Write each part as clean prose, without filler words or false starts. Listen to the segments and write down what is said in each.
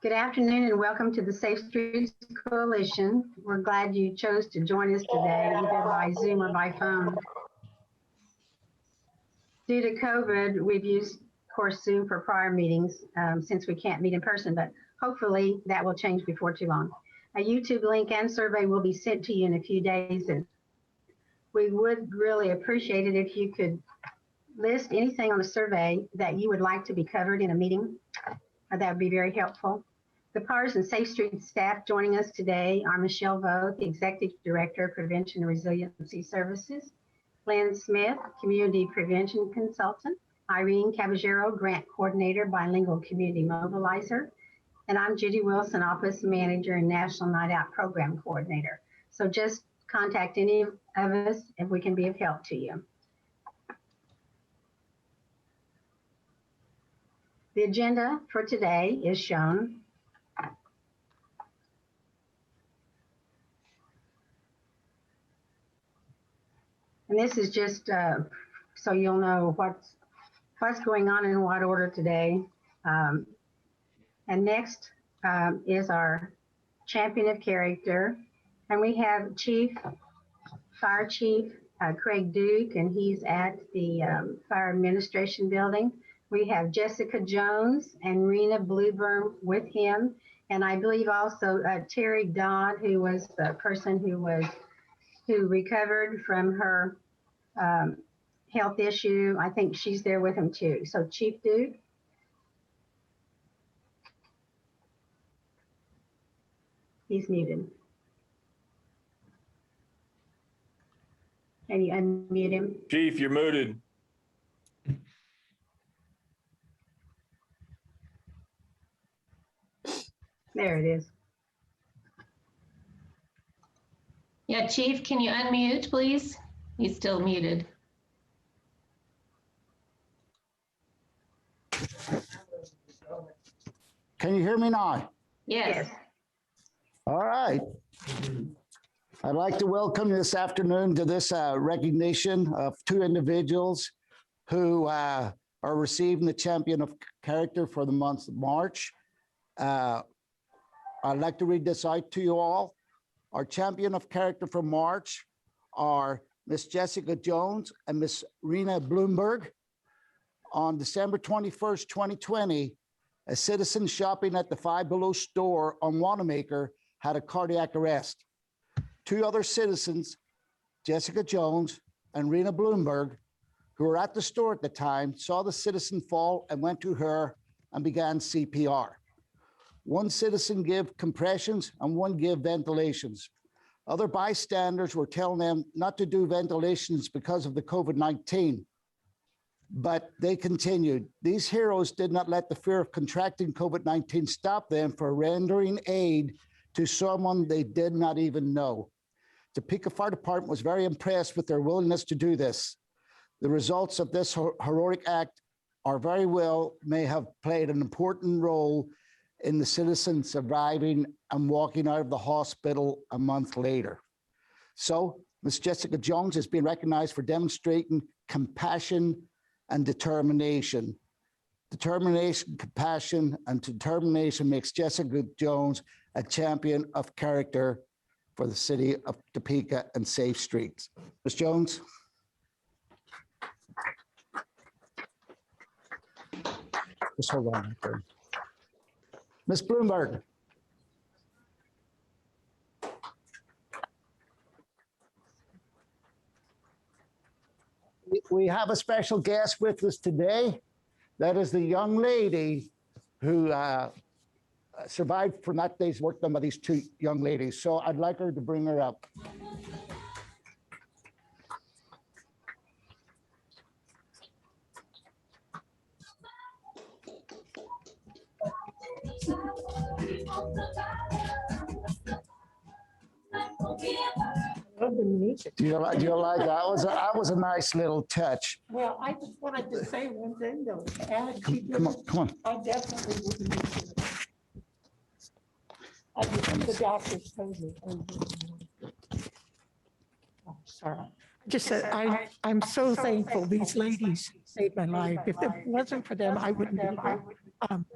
Good afternoon and welcome to the Safe Streets Coalition. We're glad you chose to join us today, either by Zoom or by phone. Due to COVID, we've used, of course, Zoom for prior meetings since we can't meet in person, but hopefully that will change before too long. A YouTube link and survey will be sent to you in a few days, and we would really appreciate it if you could list anything on the survey that you would like to be covered in a meeting. That would be very helpful. The PARS and Safe Streets staff joining us today are Michelle Vogt, the Executive Director of Prevention and Resiliency Services, Lynn Smith, Community Prevention Consultant, Irene Caballero, Grant Coordinator, Bilingual Community Mobilizer, and I'm Judy Wilson, Office Manager and National Night Out Program Coordinator. So just contact any of us if we can be of help to you. The agenda for today is shown. And this is just so you'll know what's going on in what order today. And next is our champion of character. And we have Fire Chief Craig Duke, and he's at the Fire Administration Building. We have Jessica Jones and Rena Blueburn with him. And I believe also Terry Dodd, who was the person who recovered from her health issue. I think she's there with him too. So Chief Duke. He's muted. Can you unmute him? Chief, you're muted. There it is. Yeah, Chief, can you unmute, please? He's still muted. Can you hear me now? Yes. All right. I'd like to welcome you this afternoon to this recognition of two individuals who are receiving the Champion of Character for the month of March. I'd like to read this out to you all. Our Champion of Character for March are Miss Jessica Jones and Miss Rena Bloomberg. On December 21st, 2020, a citizen shopping at the Five Below store on Wanamaker had a cardiac arrest. Two other citizens, Jessica Jones and Rena Bloomberg, who were at the store at the time, saw the citizen fall and went to her and began CPR. One citizen gave compressions and one gave ventilations. Other bystanders were telling them not to do ventilations because of the COVID-19, but they continued. These heroes did not let the fear of contracting COVID-19 stop them from rendering aid to someone they did not even know. The Topeka Fire Department was very impressed with their willingness to do this. The results of this heroic act are very well may have played an important role in the citizen surviving and walking out of the hospital a month later. So Ms. Jessica Jones has been recognized for demonstrating compassion and determination. Determination, compassion, and determination makes Jessica Jones a champion of character for the city of Topeka and Safe Streets. Ms. Jones. Just hold on. Ms. Bloomberg. We have a special guest with us today. That is the young lady who survived from that day's work done by these two young ladies. So I'd like her to bring her up. Do you like that? That was a nice little touch. Well, I just wanted to say one thing though. Come on. I definitely wouldn't use it. The doctors told me. Oh, sorry. Just said, I'm so thankful these ladies saved my life. If it wasn't for them, I wouldn't be here.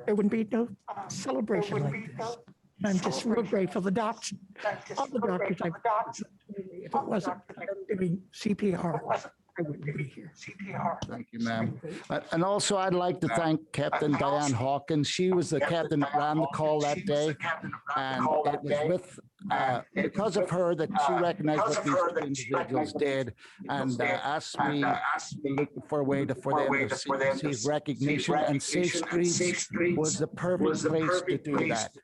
there wouldn't be no celebration like this. I'm just real grateful. The doctors, all the doctors, if it wasn't for them doing CPR, I wouldn't be here. Thank you, ma'am. And also, I'd like to thank Captain Diane Hawkins. She was the captain that ran the call that day. And it was with, because of her that she recognized what these two individuals did and asked me to look for a way for them to receive recognition. And Safe Streets was the perfect place to do that.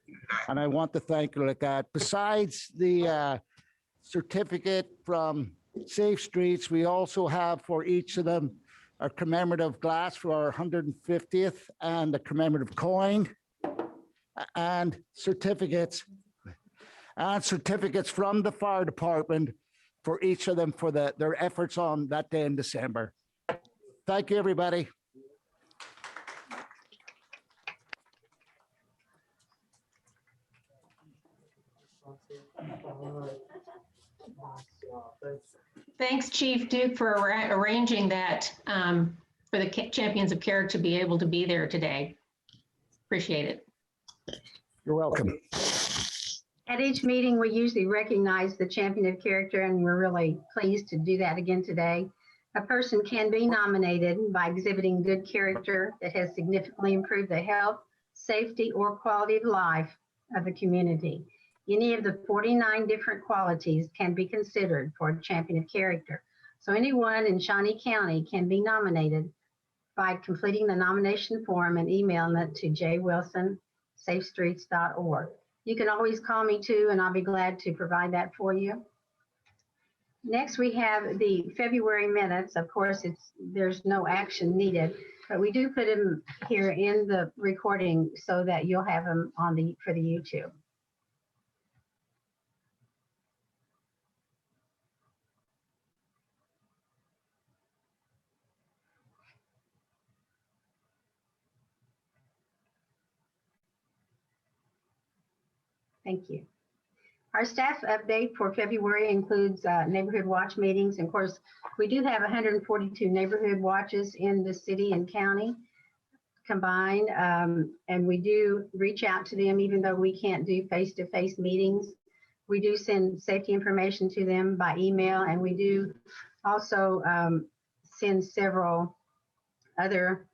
And I want to thank her like that. Besides the certificate from Safe Streets, we also have for each of them our commemorative glass for our 150th and a commemorative coin and certificates from the fire department for each of them for their efforts on that day in December. Thank you, everybody. Thanks, Chief Duke, for arranging that for the Champions of Character to be able to be there today. Appreciate it. You're welcome. At each meeting, we usually recognize the champion of character, and we're really pleased to do that again today. A person can be nominated by exhibiting good character that has significantly improved the health, safety, or quality of life of the community. Any of the 49 different qualities can be considered for a champion of character. So anyone in Shawnee County can be nominated by completing the nomination form and emailing it to jwilson@safestreets.org. You can always call me too, and I'll be glad to provide that for you. Next, we have the February minutes. Of course, there's no action needed, but we do put them here in the recording so that you'll have them for the YouTube. Thank you. Our staff update for February includes neighborhood watch meetings. And of course, we do have 142 neighborhood watches in the city and county combined. And we do reach out to them, even though we can't do face-to-face meetings. We do send safety information to them by email, and we do also send several other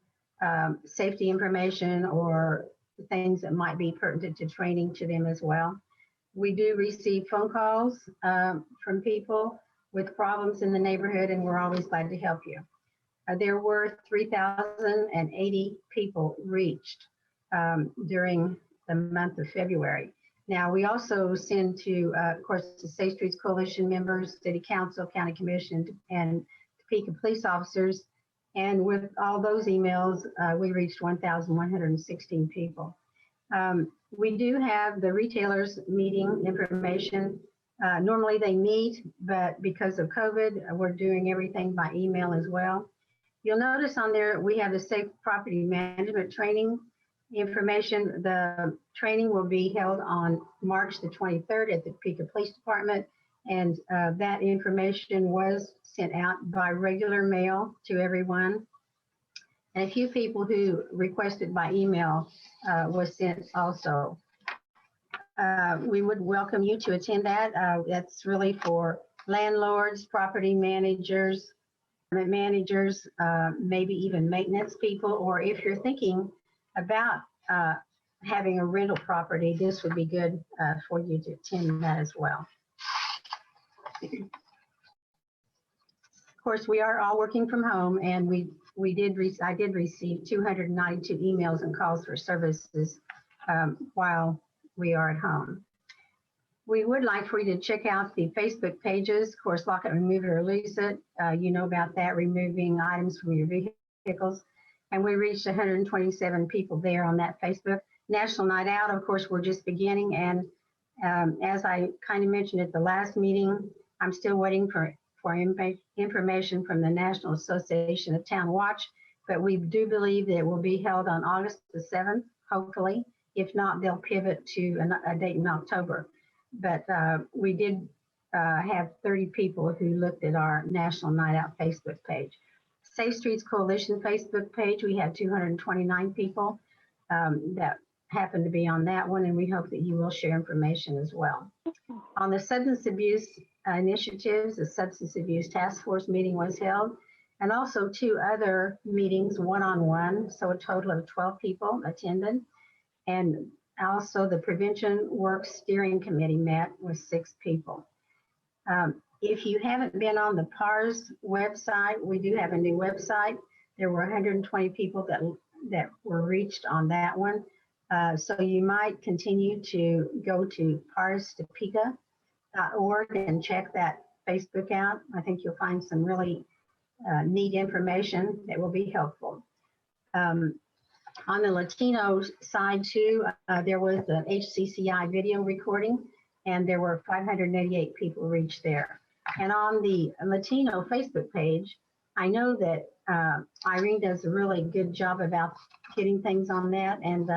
safety information or things that might be pertinent to training to them as well. We do receive phone calls from people with problems in the neighborhood, and we're always glad to help you. There were 3,080 people reached during the month of February. Now, we also send to, of course, the Safe Streets Coalition members, City Council, County Commission, and Topeka police officers. And with all those emails, we reached 1,116 people. We do have the retailers meeting information. Normally they meet, but because of COVID, we're doing everything by email as well. You'll notice on there, we have the safe property management training information. The training will be held on March the 23rd at the Topeka Police Department. And that information was sent out by regular mail to everyone. And a few people who requested by email was sent also. We would welcome you to attend that. That's really for landlords, property managers, maybe even maintenance people, or if you're thinking about having a rental property, this would be good for you to attend that as well. Of course, we are all working from home, and I did receive 292 emails and calls for services while we are at home. We would like for you to check out the Facebook pages. Of course, Lock It, Remove It, or Release It. You know about that, removing items from your vehicles. And we reached 127 people there on that Facebook. National Night Out, of course, we're just beginning. And as I kind of mentioned at the last meeting, I'm still waiting for information from the National Association of Town Watch, but we do believe that it will be held on August the 7th, hopefully. If not, they'll pivot to a date in October. But we did have 30 people who looked at our National Night Out Facebook page. Safe Streets Coalition Facebook page, we had 229 people. that happened to be on that one, and we hope that you will share information as well. On the substance abuse initiatives, the Substance Abuse Task Force meeting was held, and also 2 other meetings one-on-one, so a total of 12 people attended. And also the Prevention Work Steering Committee met with 6 people. If you haven't been on the PARS website, we do have a new website. There were 120 people that were reached on that one. So you might continue to go to parstopeka.org and check that Facebook out. I think you'll find some really neat information that will be helpful. On the Latino side too, there was an HCCI video recording, and there were 588 people reached there. And on the Latino Facebook page, I know that Irene does a really good job about getting things on that, and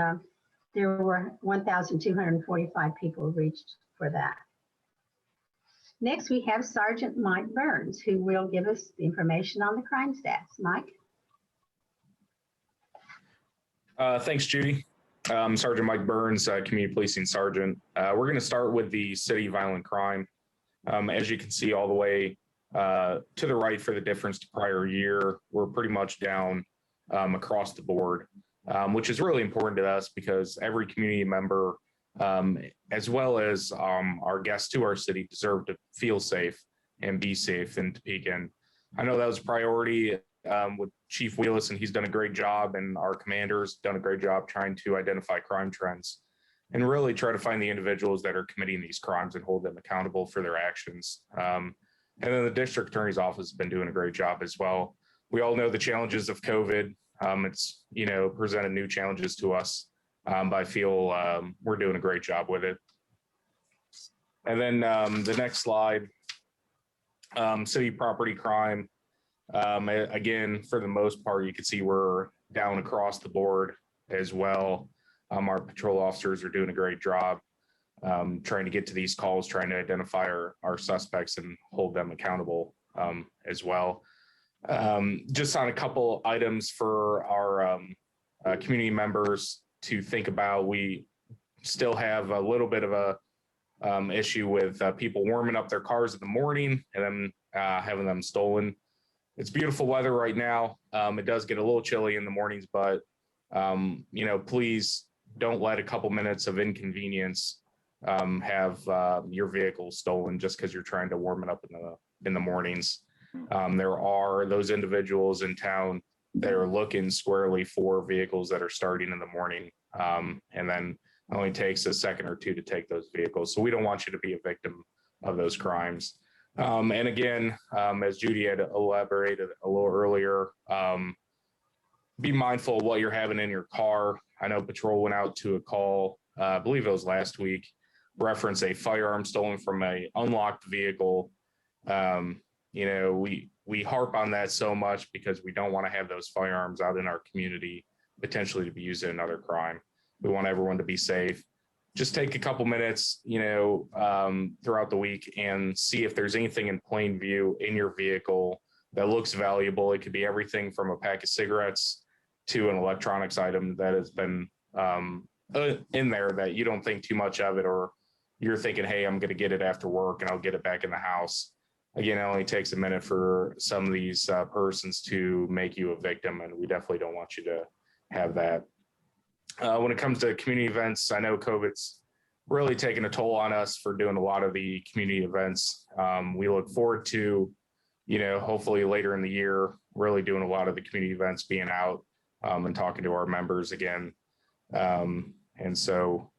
there were 1,245 people reached for that. Next, we have Sergeant Mike Burns, who will give us information on the crime stats. Mike? Thanks, Judy. Sergeant Mike Burns, Community Policing Sergeant. We're going to start with the city violent crime. As you can see all the way to the right for the difference to prior year, we're pretty much down across the board, which is really important to us because every community member, as well as our guests to our city, deserve to feel safe and be safe in Topeka. And I know that was a priority with Chief Wheelis, and he's done a great job, and our commanders done a great job trying to identify crime trends and really try to find the individuals that are committing these crimes and hold them accountable for their actions. And then the district attorney's office has been doing a great job as well. We all know the challenges of COVID. It's, presented new challenges to us, but I feel we're doing a great job with it. And then the next slide, city property crime. Again, for the most part, you can see we're down across the board as well. Our patrol officers are doing a great job trying to get to these calls, trying to identify our suspects and hold them accountable as well. Just on a couple items for our community members to think about, we still have a little bit of a issue with people warming up their cars in the morning and then having them stolen. It's beautiful weather right now. It does get a little chilly in the mornings, but please don't let a couple minutes of inconvenience have your vehicle stolen just because you're trying to warm it up in the mornings. There are those individuals in town that are looking squarely for vehicles that are starting in the morning, and then it only takes a second or two to take those vehicles. So we don't want you to be a victim of those crimes. And again, as Judy had elaborated a little earlier, be mindful of what you're having in your car. I know patrol went out to a call, I believe it was last week, reference a firearm stolen from a unlocked vehicle. We harp on that so much because we don't want to have those firearms out in our community, potentially to be used in another crime. We want everyone to be safe. Just take a couple minutes, throughout the week and see if there's anything in plain view in your vehicle that looks valuable. It could be everything from a pack of cigarettes to an electronics item that has been in there that you don't think too much of it, or you're thinking, hey, I'm going to get it after work and I'll get it back in the house. Again, it only takes a minute for some of these persons to make you a victim, and we definitely don't want you to have that. When it comes to community events, I know COVID's really taken a toll on us for doing a lot of the community events. We look forward to, hopefully later in the year, really doing a lot of the community events, being out and talking to our members again. And so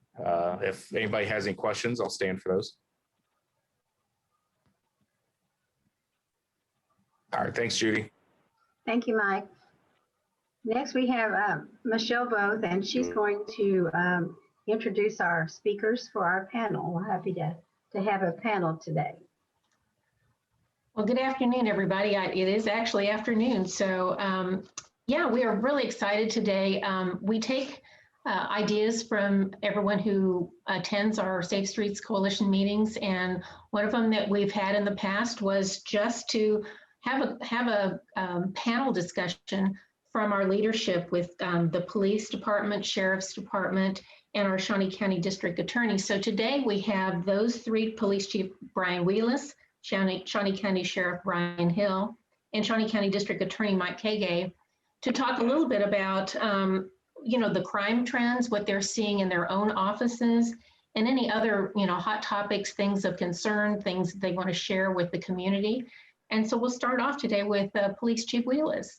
if anybody has any questions, I'll stand for those. All right, thanks, Judy. Thank you, Mike. Next, we have Michelle Both, and she's going to introduce our speakers for our panel. We're happy to have a panel today. Well, good afternoon, everybody. It is actually afternoon. So yeah, we are really excited today. We take ideas from everyone who attends our Safe Streets Coalition meetings. And one of them that we've had in the past was just to have a panel discussion from our leadership with the police department, sheriff's department, and our Shawnee County District Attorney. So today we have those three: Police Chief Brian Wheelis, Shawnee County Sheriff Brian Hill, and Shawnee County District Attorney Mike Kagay, to talk a little bit about the crime trends, what they're seeing in their own offices, and any other hot topics, things of concern, things they want to share with the community. And so we'll start off today with Police Chief Wheelis.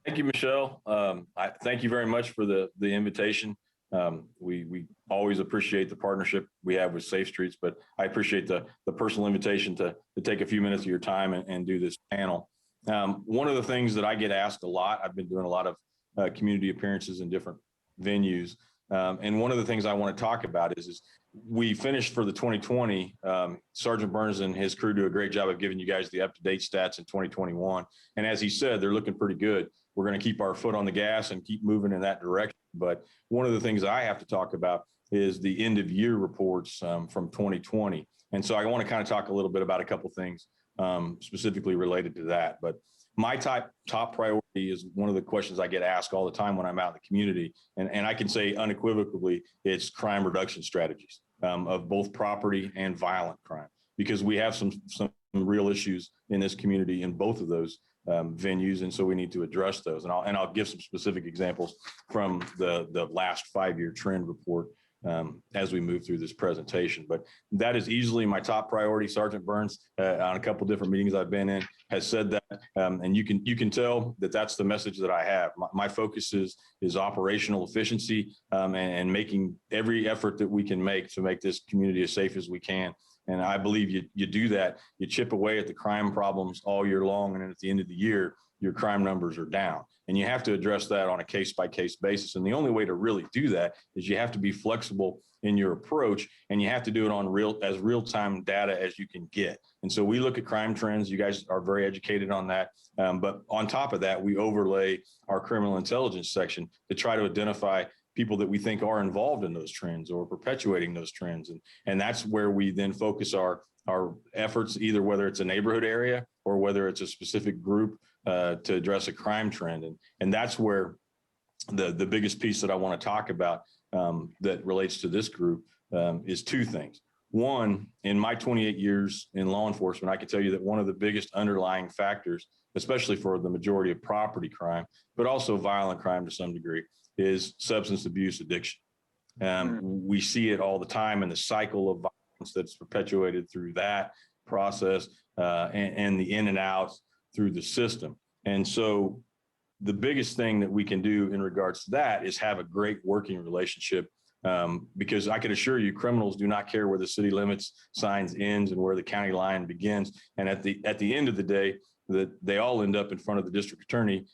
Thank you, Michelle. I thank you very much for the invitation. We always appreciate the partnership we have with Safe Streets, but I appreciate the personal invitation to take a few minutes of your time and do this panel. One of the things that I get asked a lot, I've been doing a lot of community appearances in different venues. And one of the things I want to talk about is we finished for the 2020. Sergeant Burns and his crew do a great job of giving you guys the up-to-date stats in 2021. And as he said, they're looking pretty good. We're going to keep our foot on the gas and keep moving in that direction. But one of the things I have to talk about is the end of year reports from 2020. And so I want to kind of talk a little bit about a couple things specifically related to that. But my top priority is one of the questions I get asked all the time when I'm out in the community. And I can say unequivocally, it's crime reduction strategies of both property and violent crime, because we have some real issues in this community in both of those venues. And so we need to address those. And I'll give some specific examples from the last 5-year trend report as we move through this presentation. But that is easily my top priority. Sergeant Burns, on a couple different meetings I've been in, has said that, and you can tell that that's the message that I have. My focus is operational efficiency and making every effort that we can make to make this community as safe as we can. And I believe you do that, you chip away at the crime problems all year long, and then at the end of the year, your crime numbers are down. And you have to address that on a case-by-case basis. And the only way to really do that is you have to be flexible in your approach, and you have to do it on real-time data as you can get. And so we look at crime trends. You guys are very educated on that. But on top of that, we overlay our criminal intelligence section to try to identify people that we think are involved in those trends or perpetuating those trends. And that's where we then focus our efforts, either whether it's a neighborhood area or whether it's a specific group to address a crime trend. And that's where the biggest piece that I want to talk about that relates to this group is two things. One, in my 28 years in law enforcement, I can tell you that one of the biggest underlying factors, especially for the majority of property crime, but also violent crime to some degree, is substance abuse addiction. We see it all the time in the cycle of violence that's perpetuated through that process and the in and outs through the system. And so the biggest thing that we can do in regards to that is have a great working relationship, because I can assure you criminals do not care where the city limits signs ends and where the county line begins. And at the end of the day, that they all end up in front of the district attorney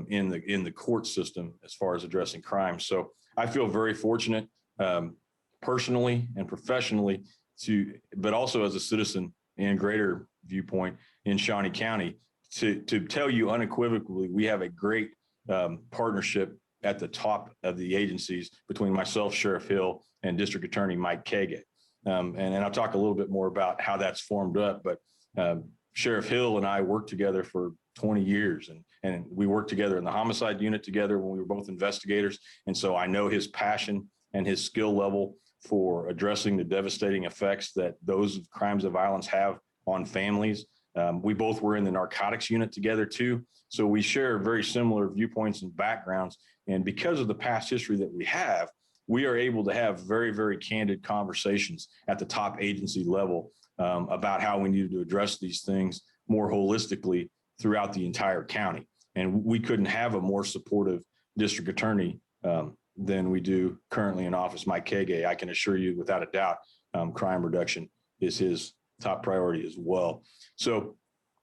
in the court system as far as addressing crime. So I feel very fortunate personally and professionally but also as a citizen and greater viewpoint in Shawnee County to tell you unequivocally, we have a great partnership at the top of the agencies between myself, Sheriff Hill, and District Attorney Mike Kagay. And I'll talk a little bit more about how that's formed up, but Sheriff Hill and I worked together for 20 years and we worked together in the homicide unit together when we were both investigators. And so I know his passion and his skill level for addressing the devastating effects that those crimes of violence have on families. We both were in the narcotics unit together too. So we share very similar viewpoints and backgrounds. And because of the past history that we are able to have very, very candid conversations at the top agency level about how we need to address these things more holistically throughout the entire county. And we couldn't have a more supportive district attorney than we do currently in office, Mike Kagay. I can assure you without a doubt, crime reduction is his top priority as well. So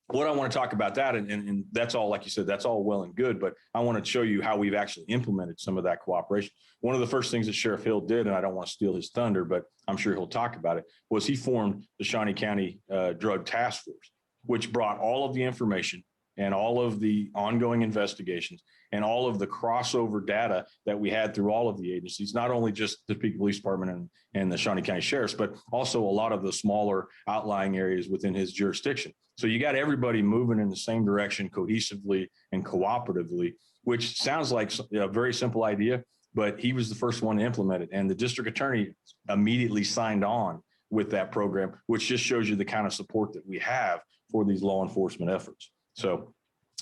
what I want to talk about that, and that's all, like you said, that's all well and good, but I want to show you how we've actually implemented some of that cooperation. One of the first things that Sheriff Hill did, and I don't want to steal his thunder, but I'm sure he'll talk about it, was he formed the Shawnee County Drug Task Force, which brought all of the information and all of the ongoing investigations and all of the crossover data that we had through all of the agencies, not only just the Topeka Police Department and the Shawnee County Sheriff's, but also a lot of the smaller outlying areas within his jurisdiction. So you got everybody moving in the same direction cohesively and cooperatively, which sounds like a very simple idea, but he was the first one to implement it. And the district attorney immediately signed on with that program, which just shows you the kind of support that we have for these law enforcement efforts. So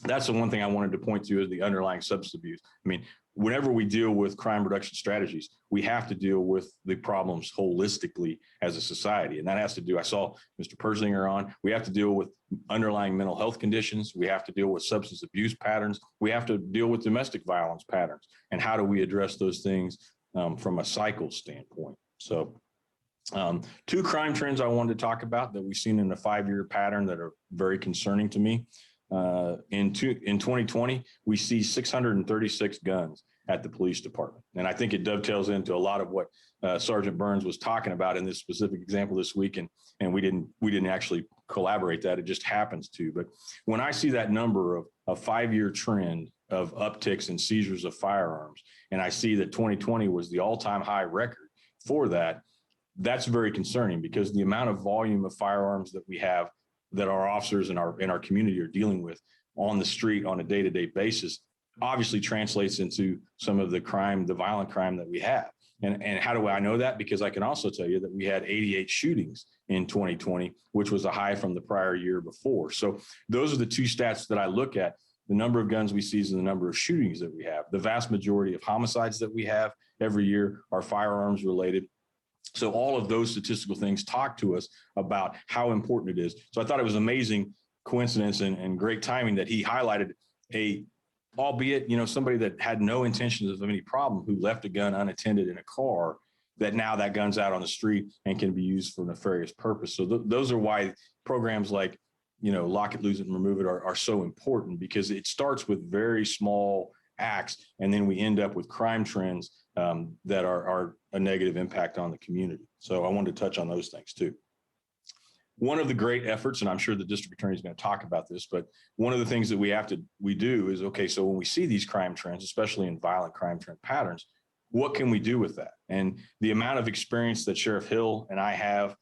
that's the one thing I wanted to point to, is the underlying substance abuse. I mean, whenever we deal with crime reduction strategies, we have to deal with the problems holistically as a society. And that has to do, I saw Mr. Persinger on, we have to deal with underlying mental health conditions. We have to deal with substance abuse patterns. We have to deal with domestic violence patterns. And how do we address those things from a cycle standpoint? So 2 crime trends I wanted to talk about that we've seen in a 5-year pattern that are very concerning to me. In 2020, we see 636 guns at the police department. And I think it dovetails into a lot of what Sergeant Burns was talking about in this specific example this week. And we didn't actually collaborate that. It just happens to. But when I see that number of a 5-year trend of upticks in seizures of firearms, and I see that 2020 was the all-time high record for that, that's very concerning, because the amount of volume of firearms that we have, that our officers in our community are dealing with on the street on a day-to-day basis, obviously translates into some of the crime, the violent crime that we have. And how do I know that? Because I can also tell you that we had 88 shootings in 2020, which was a high from the prior year before. So those are the 2 stats that I look at: the number of guns we seize and the number of shootings that we have. The vast majority of homicides that we have every year are firearms related. So all of those statistical things talk to us about how important it is. So I thought it was amazing coincidence and great timing that he highlighted albeit, somebody that had no intentions of any problem, who left a gun unattended in a car, that now that gun's out on the street and can be used for nefarious purpose. So those are why programs like, lock it, lose it, and remove it are so important, because it starts with very small acts, and then we end up with crime trends that are a negative impact on the community. So I wanted to touch on those things too. One of the great efforts, and I'm sure the district attorney is going to talk about this, but one of the things that we do is, okay, so when we see these crime trends, especially in violent crime trend patterns, what can we do with that? And the amount of experience that Sheriff Hill and I have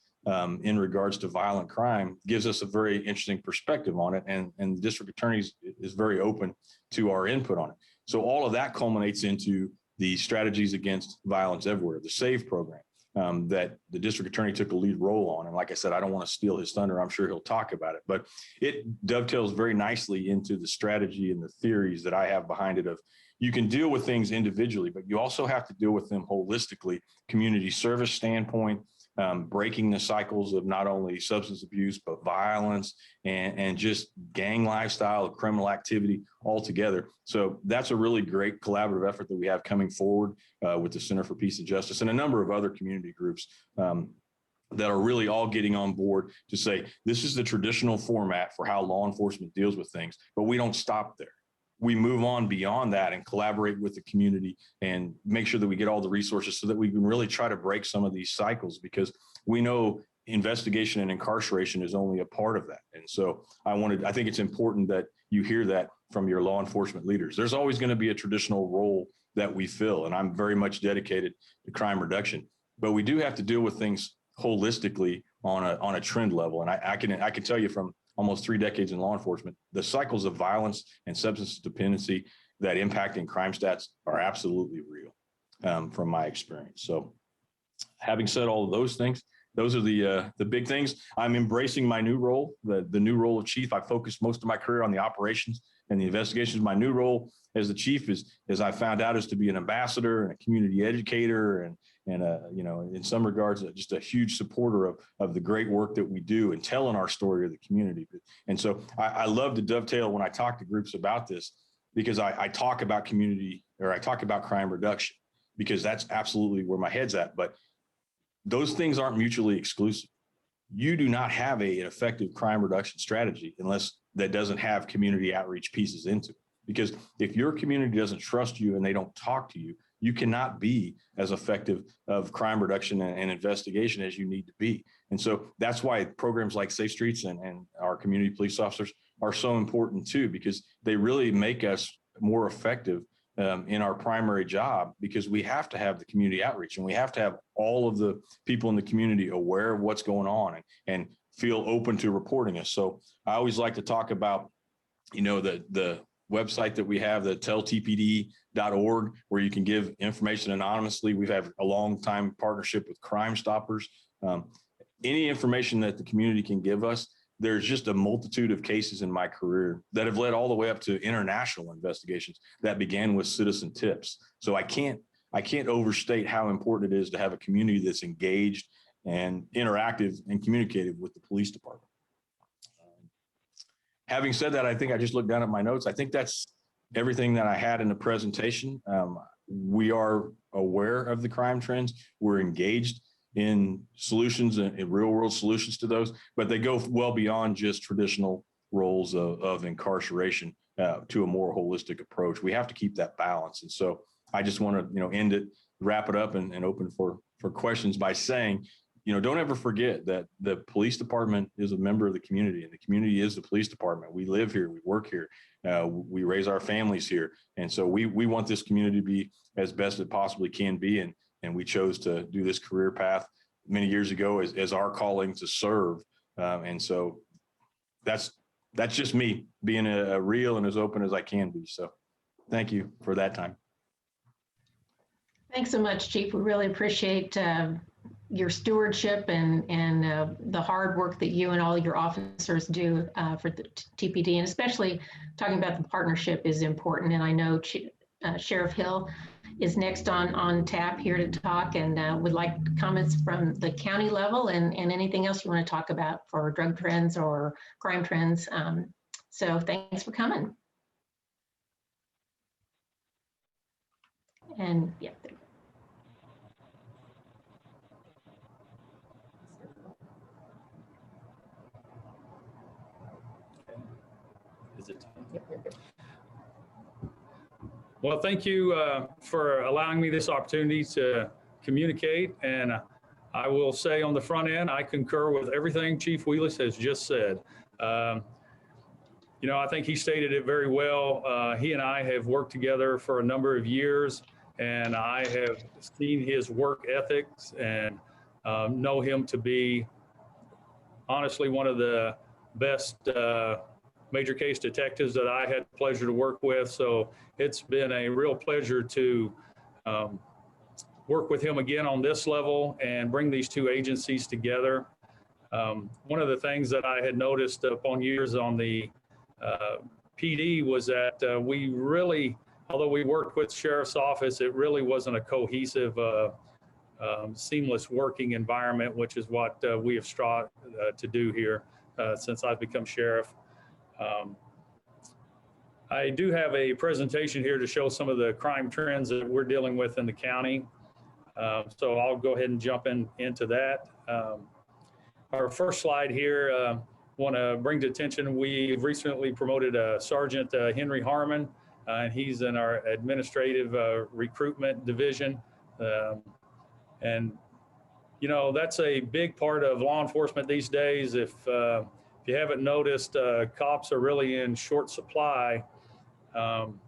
in regards to violent crime gives us a very interesting perspective on it. And the district attorney is very open to our input on it. So all of that culminates into the Strategies Against Violence Everywhere, the SAVE program, that the district attorney took a lead role on. And like I said, I don't want to steal his thunder. I'm sure he'll talk about it, but it dovetails very nicely into the strategy and the theories that I have behind it. Of, you can deal with things individually, but you also have to deal with them holistically, community service standpoint, breaking the cycles of not only substance abuse, but violence and just gang lifestyle, criminal activity altogether. So that's a really great collaborative effort that we have coming forward with the Center for Peace and Justice and a number of other community groups that are really all getting on board to say, this is the traditional format for how law enforcement deals with things, but we don't stop there. We move on beyond that and collaborate with the community and make sure that we get all the resources so that we can really try to break some of these cycles, because we know investigation and incarceration is only a part of that. And so I think it's important that you hear that from your law enforcement leaders. There's always going to be a traditional role that we fill, and I'm very much dedicated to crime reduction, but we do have to deal with things holistically on a trend level. And I can tell you from almost 3 decades in law enforcement, the cycles of violence and substance dependency that impact in crime stats are absolutely real from my experience. So having said all of those things, those are the big things. I'm embracing my new role, the new role of chief. I focused most of my career on the operations and the investigations. My new role as the chief is I found out, is to be an ambassador and a community educator and in some regards, just a huge supporter of the great work that we do and telling our story to the community. And so I love to dovetail when I talk to groups about this, because I talk about community, or I talk about crime reduction, because that's absolutely where my head's at. But those things aren't mutually exclusive. You do not have an effective crime reduction strategy unless that doesn't have community outreach pieces into it. Because if your community doesn't trust you and they don't talk to you, you cannot be as effective of crime reduction and investigation as you need to be. And so that's why programs like Safe Streets and our community police officers are so important too, because they really make us more effective in our primary job, because we have to have the community outreach and we have to have all of the people in the community aware of what's going on and feel open to reporting us. So I always like to talk about, the website that we have, the telltpd.org, where you can give information anonymously. We've had a long time partnership with Crime Stoppers. Any information that the community can give us, there's just a multitude of cases in my career that have led all the way up to international investigations that began with citizen tips. So I can't overstate how important it is to have a community that's engaged and interactive and communicative with the police department. Having said that, I think I just looked down at my notes. I think that's everything that I had in the presentation. We are aware of the crime trends. We're engaged in solutions and real world solutions to those, but they go well beyond just traditional roles of incarceration to a more holistic approach. We have to keep that balance. And so I just want to, end it, wrap it up and open for questions by saying, don't ever forget that the police department is a member of the community, and the community is the police department. We live here, we work here, we raise our families here. And so we want this community to be as best it possibly can be. And we chose to do this career path many years ago as our calling to serve. And so that's just me being a real and as open as I can be. So thank you for that time. Thanks so much, Chief. We really appreciate your stewardship and the hard work that you and all your officers do for the TPD, and especially talking about the partnership is important. And I know Sheriff Hill is next on tap here to talk, and would like comments from the county level and anything else you want to talk about for drug trends or crime trends. So thanks for coming. And yeah. Is it time? Well, thank you for allowing me this opportunity to communicate. And I will say on the front end, I concur with everything Chief Wheelis has just said. I think he stated it very well. He and I have worked together for a number of years, and I have seen his work ethics and know him to be honestly one of the best major case detectives that I had the pleasure to work with. So it's been a real pleasure to work with him again on this level and bring these two agencies together. One of the things that I had noticed upon years on the PD was that we really, although we worked with Sheriff's Office, it really wasn't a cohesive, seamless working environment, which is what we have strived to do here since I've become sheriff. I do have a presentation here to show some of the crime trends that we're dealing with in the county. So I'll go ahead and jump into that. Our first slide here, want to bring to attention, we've recently promoted Sergeant Henry Harmon, and he's in our administrative recruitment division. And that's a big part of law enforcement these days. If you haven't noticed, cops are really in short supply. When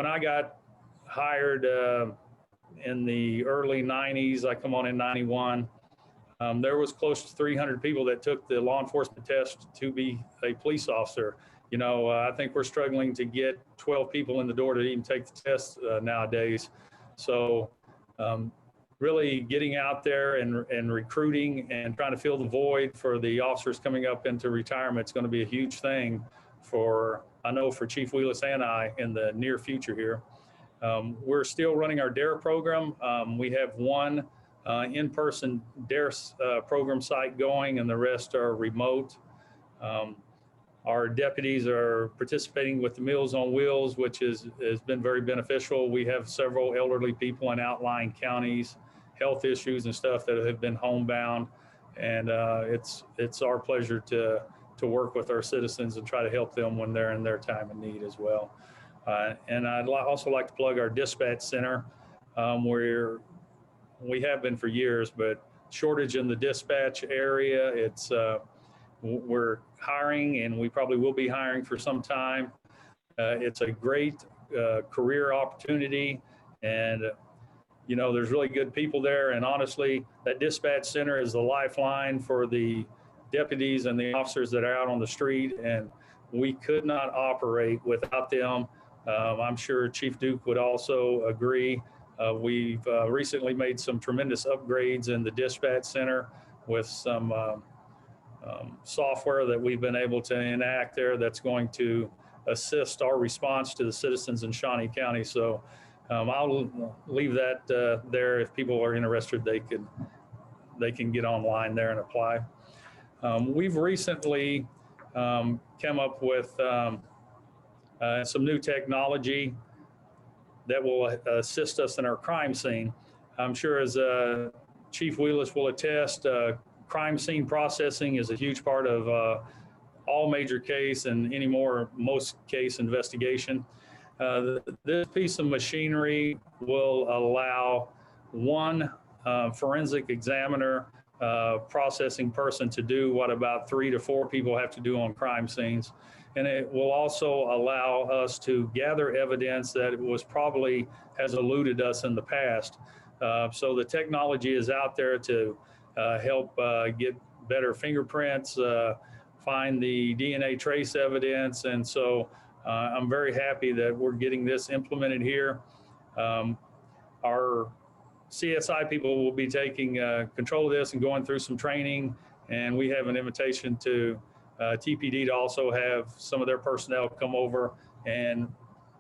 I got hired in the early 90s, I come on in 91, there was close to 300 people that took the law enforcement test to be a police officer. I think we're struggling to get 12 people in the door to even take the test nowadays. So really getting out there and recruiting and trying to fill the void for the officers coming up into retirement is going to be a huge thing I know for Chief Wheelis and I in the near future here. We're still running our DARE program. We have one in-person DARE program site going, and the rest are remote. Our deputies are participating with the Meals on Wheels, which has been very beneficial. We have several elderly people in outlying counties, health issues and stuff that have been homebound. And it's our pleasure to work with our citizens and try to help them when they're in their time of need as well. And I'd also like to plug our dispatch center, where we have been for years, but shortage in the dispatch area. It's we're hiring, and we probably will be hiring for some time. It's a great career opportunity, and there's really good people there. And honestly, that dispatch center is the lifeline for the deputies and the officers that are out on the street, and we could not operate without them. I'm sure Chief Duke would also agree. We've recently made some tremendous upgrades in the dispatch center with some software that we've been able to enact there that's going to assist our response to the citizens in Shawnee County. So I'll leave that there. If people are interested, they can get online there and apply. We've recently come up with some new technology that will assist us in our crime scene. I'm sure, as Chief Wheelis will attest, crime scene processing is a huge part of all major case and most case investigation. This piece of machinery will allow one forensic examiner processing person to do what about 3 to 4 people have to do on crime scenes. And it will also allow us to gather evidence that has eluded us in the past. So the technology is out there to help get better fingerprints, find the DNA trace evidence. And so I'm very happy that we're getting this implemented here. Our CSI people will be taking control of this and going through some training. And we have an invitation to TPD to also have some of their personnel come over and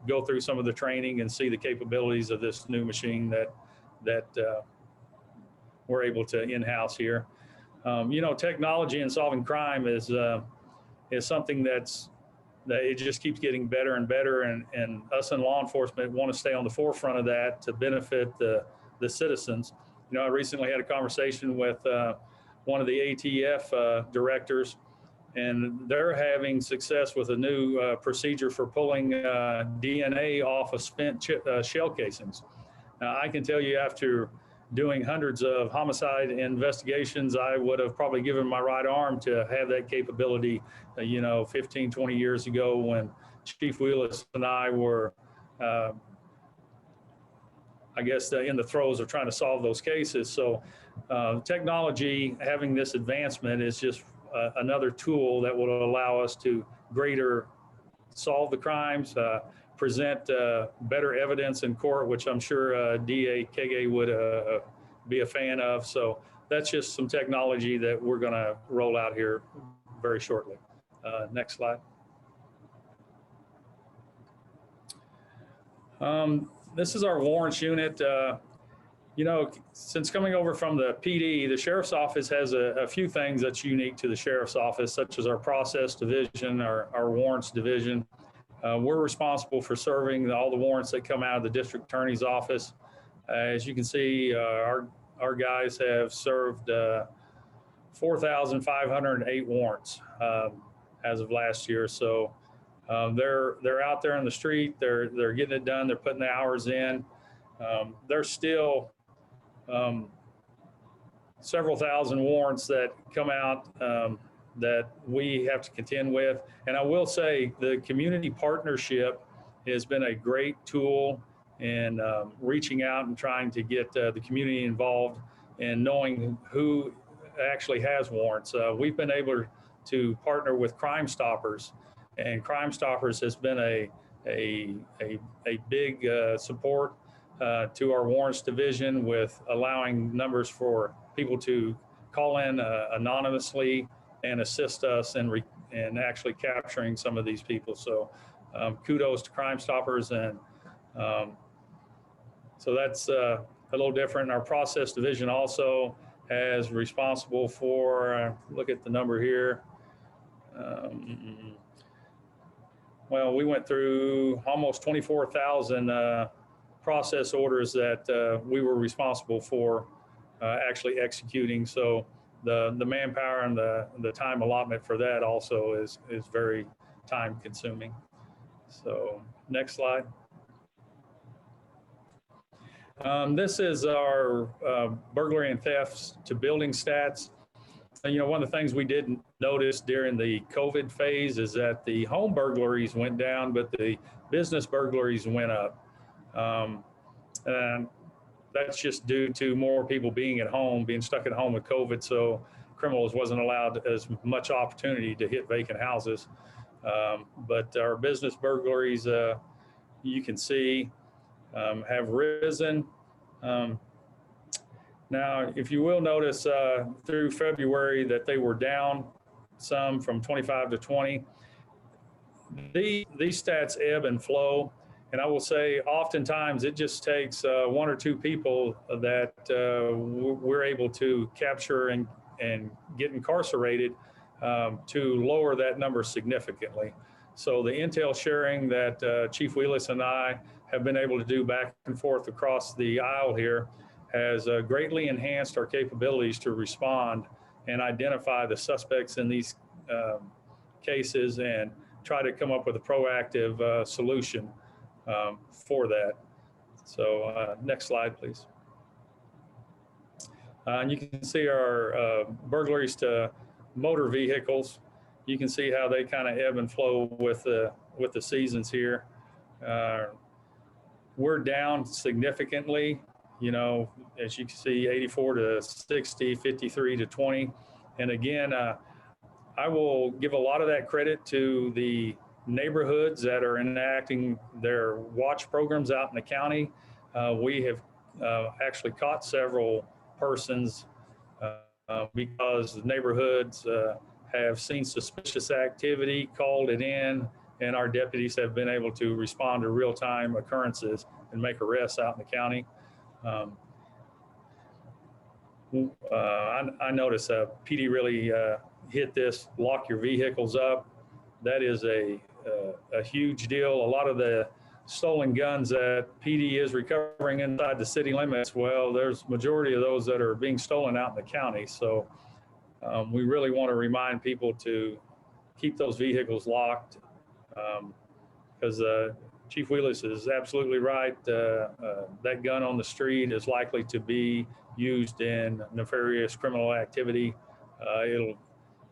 go through some of the training and see the capabilities of this new machine that we're able to in-house here. Technology in solving crime is something that it just keeps getting better and better, and us in law enforcement want to stay on the forefront of that to benefit the citizens. I recently had a conversation with one of the ATF directors, and they're having success with a new procedure for pulling DNA off of spent shell casings. Now, I can tell you, after doing hundreds of homicide investigations, I would have probably given my right arm to have that capability, 15, 20 years ago when Chief Wheelis and I were, in the throes of trying to solve those cases. So technology, having this advancement, is just another tool that will allow us to greater solve the crimes, present better evidence in court, which I'm sure DA Kege would be a fan of. So that's just some technology that we're going to roll out here very shortly. Next slide. This is our warrants unit. Since coming over from the PD, the Sheriff's Office has a few things that's unique to the Sheriff's Office, such as our process division, our warrants division. We're responsible for serving all the warrants that come out of the District Attorney's Office. As you can see, our guys have served 4,508 warrants as of last year. So they're out there in the street. They're getting it done. They're putting the hours in. There's still several thousand warrants that come out that we have to contend with. And I will say the community partnership has been a great tool in reaching out and trying to get the community involved and knowing who actually has warrants. We've been able to partner with Crime Stoppers, and Crime Stoppers has been a big support to our warrants division, with allowing numbers for people to call in anonymously and assist us in actually capturing some of these people. So kudos to Crime Stoppers. And so that's a little different. Our process division also is responsible for, look at the number here. Well, we went through almost 24,000 process orders that we were responsible for actually executing. So the manpower and the time allotment for that also is very time consuming. So next slide. This is our burglary and thefts to building stats. One of the things we didn't notice during the COVID phase is that the home burglaries went down, but the business burglaries went up. And that's just due to more people being at home, being stuck at home with COVID. So criminals wasn't allowed as much opportunity to hit vacant houses. But our business burglaries, you can see, have risen. Now, if you will notice through February that they were down some from 25 to 20. These stats ebb and flow. And I will say oftentimes it just takes one or two people that we're able to capture and get incarcerated to lower that number significantly. So the intel sharing that Chief Wheelis and I have been able to do back and forth across the aisle here has greatly enhanced our capabilities to respond and identify the suspects in these cases and try to come up with a proactive solution for that. So next slide, please. And you can see our burglaries to motor vehicles. You can see how they kind of ebb and flow with the seasons here. We're down significantly, as you can see, 84 to 60, 53 to 20. And again, I will give a lot of that credit to the neighborhoods that are enacting their watch programs out in the county. We have actually caught several persons because the neighborhoods have seen suspicious activity, called it in, and our deputies have been able to respond to real-time occurrences and make arrests out in the county. I noticed PD really hit this, lock your vehicles up. That is a huge deal. A lot of the stolen guns that PD is recovering inside the city limits, well, there's majority of those that are being stolen out in the county. So we really want to remind people to keep those vehicles locked because Chief Wheelis is absolutely right. That gun on the street is likely to be used in nefarious criminal activity.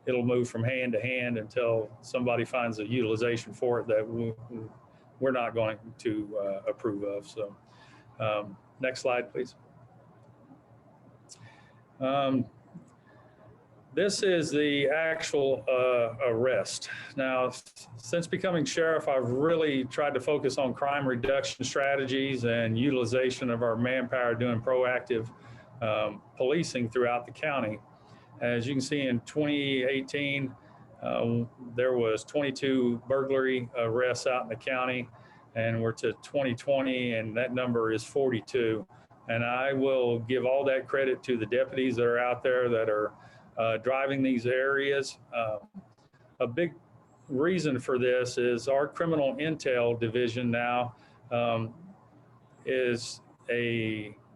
It'll move from hand to hand until somebody finds a utilization for it that we're not going to approve of. So next slide, please. This is the actual arrest. Now, since becoming sheriff, I've really tried to focus on crime reduction strategies and utilization of our manpower doing proactive policing throughout the county. As you can see, in 2018, there was 22 burglary arrests out in the county, and we're to 2020, and that number is 42. And I will give all that credit to the deputies that are out there that are driving these areas. A big reason for this is our criminal intel division now is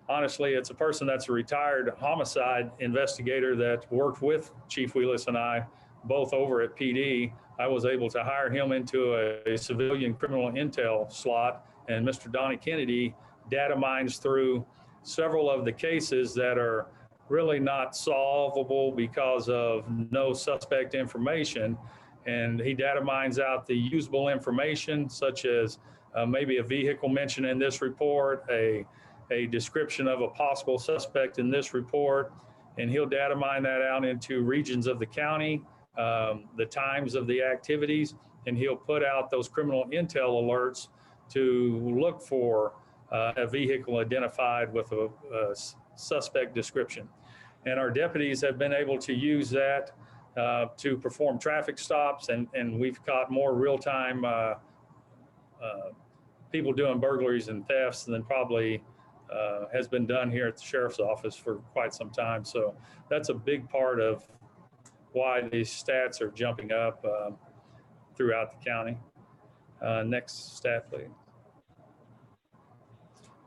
honestly, it's a person that's a retired homicide investigator that worked with Chief Wheelis and I, both over at PD. I was able to hire him into a civilian criminal intel slot, and Mr. Donnie Kennedy data mines through several of the cases that are really not solvable because of no suspect information. And he data mines out the usable information, such as maybe a vehicle mentioned in this report, a description of a possible suspect in this report, and he'll data mine that out into regions of the county, the times of the activities, and he'll put out those criminal intel alerts to look for a vehicle identified with a suspect description. And our deputies have been able to use that to perform traffic stops, and we've caught more real-time people doing burglaries and thefts than probably has been done here at the sheriff's office for quite some time. So that's a big part of why these stats are jumping up throughout the county. Next stat, please.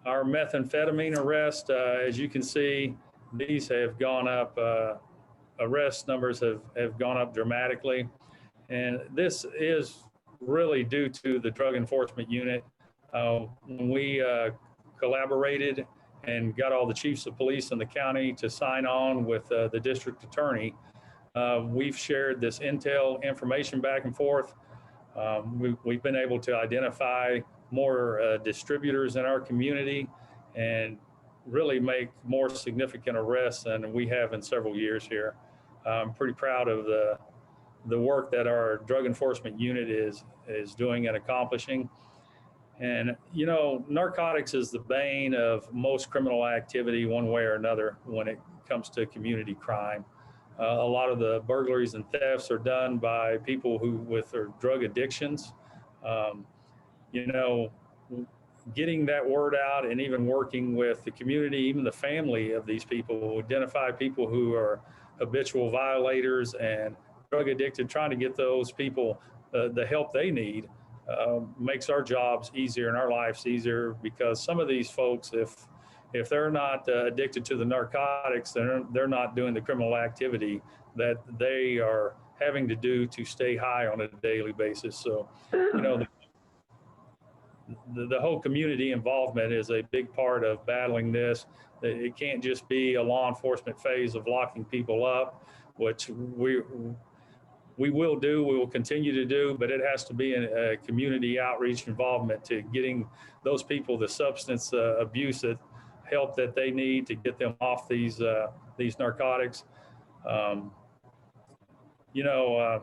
Our methamphetamine arrest, as you can see, these have gone up, arrest numbers have gone up dramatically. And this is really due to the Drug Enforcement Unit. When we collaborated and got all the chiefs of police in the county to sign on with the district attorney, we've shared this intel information back and forth. We've been able to identify more distributors in our community and really make more significant arrests than we have in several years here. I'm pretty proud of the work that our drug enforcement unit is doing and accomplishing. And, you know, narcotics is the bane of most criminal activity one way or another when it comes to community crime. A lot of the burglaries and thefts are done by people who with their drug addictions. You know, getting that word out and even working with the community, even the family of these people, identify people who are habitual violators and drug addicted, trying to get those people the help they need, makes our jobs easier and our lives easier, because some of these folks, if they're not addicted to the narcotics, then they're not doing the criminal activity that they are having to do to stay high on a daily basis. So, you know, the whole community involvement is a big part of battling this. It can't just be a law enforcement phase of locking people up, which we will do, we will continue to do, but it has to be a community outreach involvement to getting those people the substance abuse help that they need to get them off these narcotics. You know,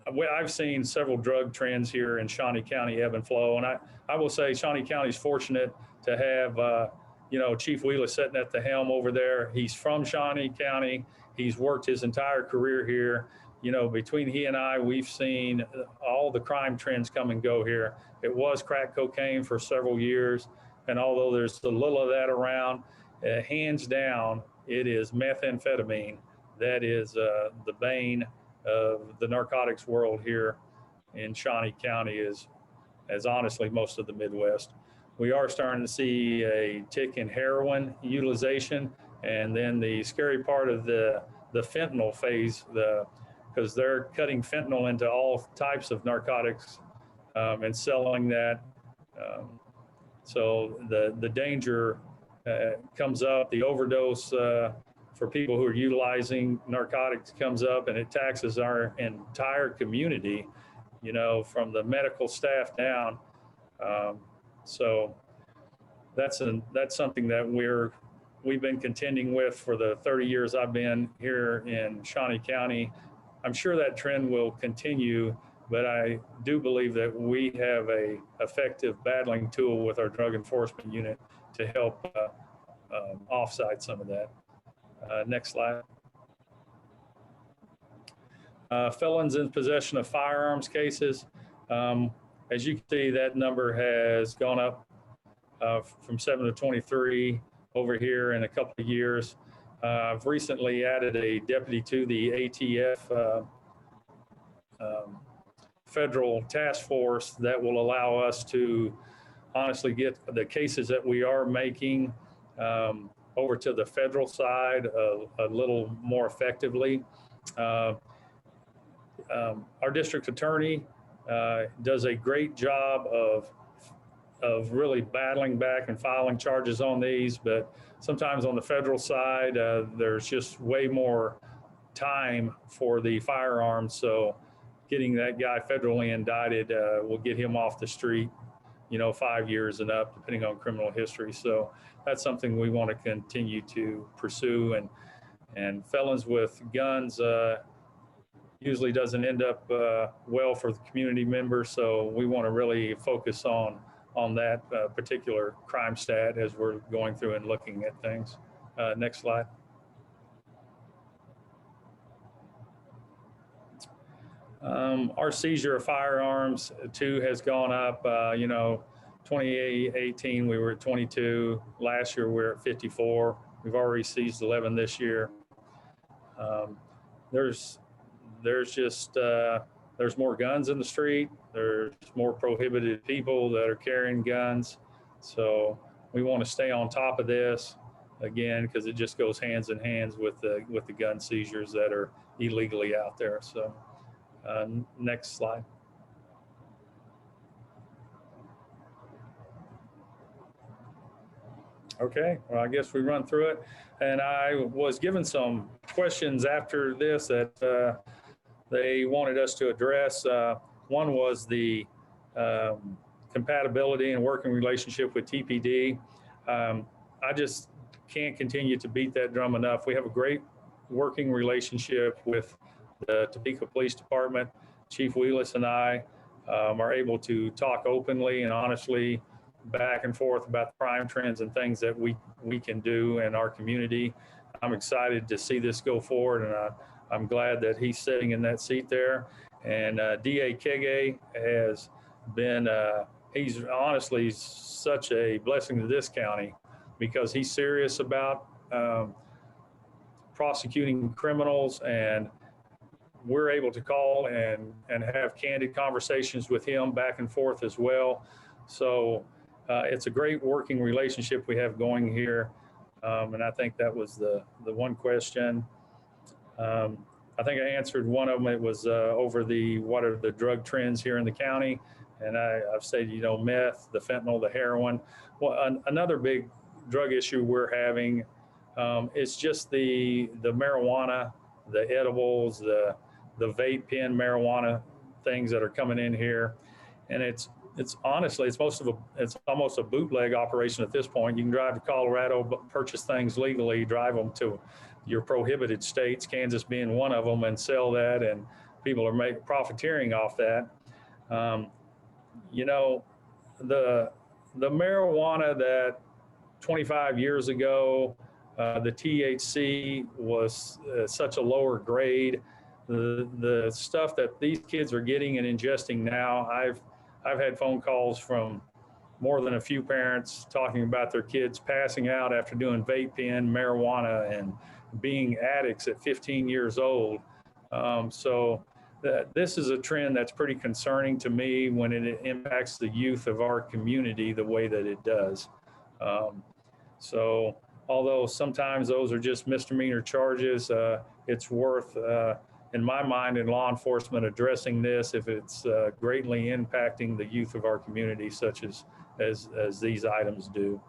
I've seen several drug trends here in Shawnee County ebb and flow, and I will say Shawnee County is fortunate to have you know, Chief Wheeler sitting at the helm over there. He's from Shawnee County. He's worked his entire career here. You know, between he and I, we've seen all the crime trends come and go here. It was crack cocaine for several years, and although there's a little of that around, hands down, it is methamphetamine that is the bane of the narcotics world here in Shawnee County, as honestly most of the Midwest. We are starting to see a tick in heroin utilization, and then the scary part of the fentanyl phase, because they're cutting fentanyl into all types of narcotics and selling that. So the danger comes up, the overdose for people who are utilizing narcotics comes up, and it taxes our entire community, you know, from the medical staff down. So that's something that we've been contending with for the 30 years I've been here in Shawnee County. I'm sure that trend will continue, but I do believe that we have a effective battling tool with our drug enforcement unit to help offside some of that. Next slide. Felons in possession of firearms cases. As you can see, that number has gone up from 7 to 23 over here in a couple of years. I've recently added a deputy to the ATF federal task force that will allow us to honestly get the cases that we are making over to the federal side a little more effectively. Our district attorney does a great job of really battling back and filing charges on these, but sometimes on the federal side, there's just way more time for the firearms. So getting that guy federally indicted will get him off the street, you know, 5 years and up, depending on criminal history. So that's something we want to continue to pursue. And felons with guns usually doesn't end up well for the community members. So we want to really focus on that particular crime stat as we're going through and looking at things. Next slide. Our seizure of firearms too has gone up. You know, 2018 we were at 22. Last year we were at 54. We've already seized 11 this year. There's more guns in the street. There's more prohibited people that are carrying guns. So we want to stay on top of this again, because it just goes hands in hands with the gun seizures that are illegally out there. So next slide. Okay, well, I guess we run through it. And I was given some questions after this that they wanted us to address. One was the compatibility and working relationship with TPD. I just can't continue to beat that drum enough. We have a great working relationship with the Topeka Police Department. Chief Wheelis and I are able to talk openly and honestly back and forth about crime trends and things that we can do in our community. I'm excited to see this go forward, and I'm glad that he's sitting in that seat there. And DA Kege has been, he's honestly such a blessing to this county because he's serious about prosecuting criminals, and we're able to call and have candid conversations with him back and forth as well. So it's a great working relationship we have going here. And I think that was the one question. I think I answered one of them. It was over what are the drug trends here in the county? And I've said, meth, the fentanyl, the heroin. Well, another big drug issue we're having is just the marijuana, the edibles, the vape pen marijuana things that are coming in here. And it's honestly, it's almost a bootleg operation at this point. You can drive to Colorado, purchase things legally, drive them to your prohibited states, Kansas being one of them, and sell that, and people are profiteering off that. The marijuana that 25 years ago, the THC was such a lower grade. The stuff that these kids are getting and ingesting now, I've had phone calls from more than a few parents talking about their kids passing out after doing vape pen, marijuana, and being addicts at 15 years old. So this is a trend that's pretty concerning to me when it impacts the youth of our community the way that it does. So although sometimes those are just misdemeanor charges, it's worth, in my mind, in law enforcement addressing this if it's greatly impacting the youth of our community, such as these items do.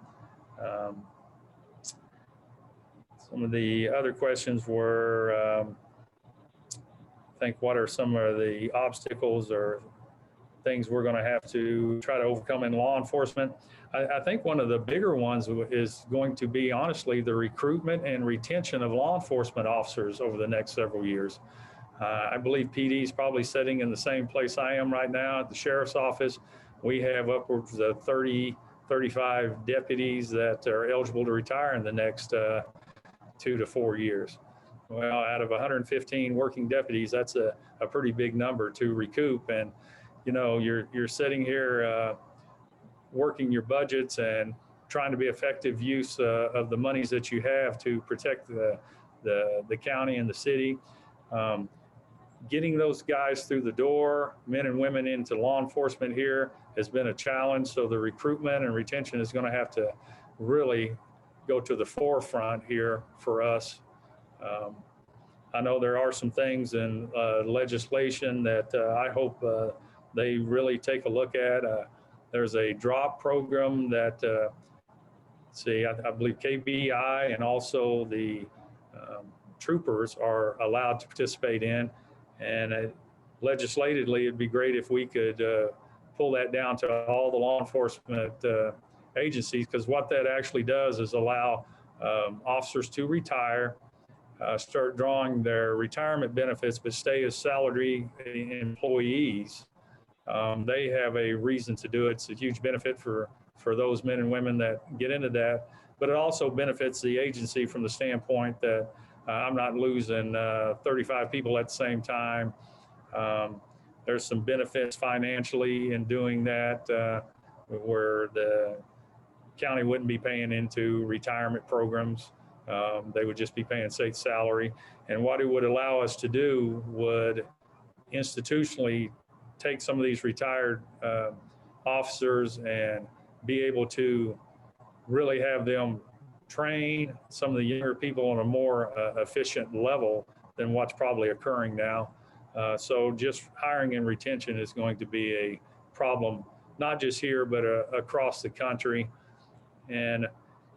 Some of the other questions were, I think, what are some of the obstacles or things we're going to have to try to overcome in law enforcement? I think one of the bigger ones is going to be, honestly, the recruitment and retention of law enforcement officers over the next several years. I believe PD is probably sitting in the same place I am right now at the sheriff's office. We have upwards of 30, 35 deputies that are eligible to retire in the next 2 to 4 years. Well, out of 115 working deputies, that's a pretty big number to recoup. And, you're sitting here working your budgets and trying to be effective use of the monies that you have to protect the county and the city. Getting those guys through the door, men and women into law enforcement here, has been a challenge. So the recruitment and retention is going to have to really go to the forefront here for us. I know there are some things in legislation that I hope they really take a look at. There's a drop program that, I believe KBI and also the troopers are allowed to participate in. And legislatively, it'd be great if we could pull that down to all the law enforcement agencies, because what that actually does is allow officers to retire, start drawing their retirement benefits, but stay as salary employees. They have a reason to do it. It's a huge benefit for those men and women that get into that, but it also benefits the agency from the standpoint that I'm not losing 35 people at the same time. There's some benefits financially in doing that, where the county wouldn't be paying into retirement programs. They would just be paying state salary. And what it would allow us to do would institutionally take some of these retired officers and be able to really have them train some of the younger people on a more efficient level than what's probably occurring now. So just hiring and retention is going to be a problem, not just here, but across the country. And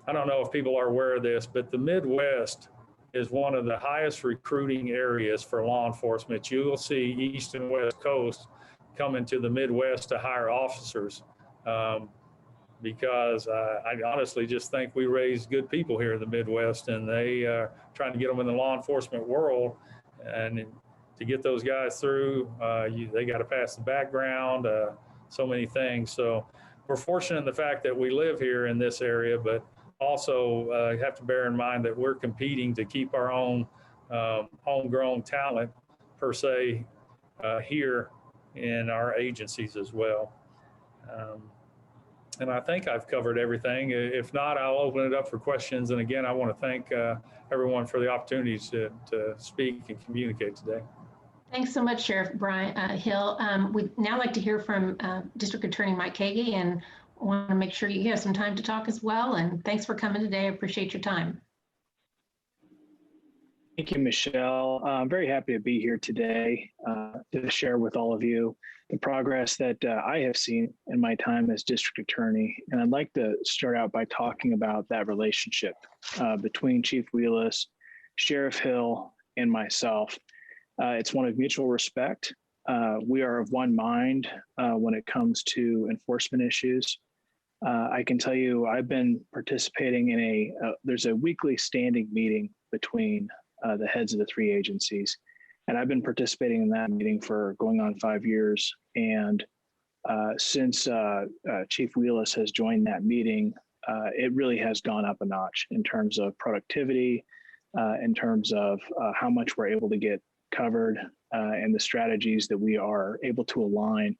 I don't know if people are aware of this, but the Midwest is one of the highest recruiting areas for law enforcement. You will see East and West Coast coming to the Midwest to hire officers, because I honestly just think we raise good people here in the Midwest, and they are trying to get them in the law enforcement world. And to get those guys through, they got to pass the background, so many things. So we're fortunate in the fact that we live here in this area, but also have to bear in mind that we're competing to keep our own homegrown talent per se here in our agencies as well. And I think I've covered everything. If not, I'll open it up for questions. And again, I want to thank everyone for the opportunity to speak and communicate today. Thanks so much, Sheriff Brian Hill. We'd now like to hear from District Attorney Mike Kagi, and want to make sure you have some time to talk as well. And thanks for coming today. I appreciate your time. Thank you, Michelle. I'm very happy to be here today to share with all of you the progress that I have seen in my time as district attorney. And I'd like to start out by talking about that relationship between Chief Wheelis, Sheriff Hill, and myself. It's one of mutual respect. We are of one mind when it comes to enforcement issues. I can tell you I've been participating in there's a weekly standing meeting between the heads of the three agencies. And I've been participating in that meeting for going on 5 years. And since Chief Wheelis has joined that meeting, it really has gone up a notch in terms of productivity, in terms of how much we're able to get covered, and the strategies that we are able to align.